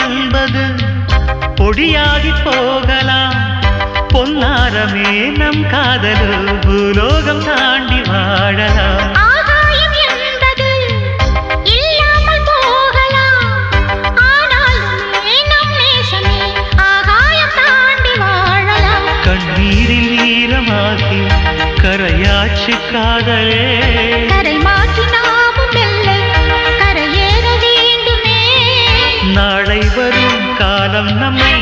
என்பது பொடியாகி போகலாம். பொன்னாரமே நம் காதலு பூலோகம் தாண்டி வாழலாம். ஆகாயம் என்பது இல்லாமல் போகலாம். ஆனாலுமே நம் நேசமே ஆகாயம் தாண்டி வாழலாம். கண்ணீரில் ஈரமாகி கரையாட்சி காதலே, கரை மாற்றி நாமும் மெல்ல கரையேற வேண்டுமே. நாளை வரும் காலம் நம்மை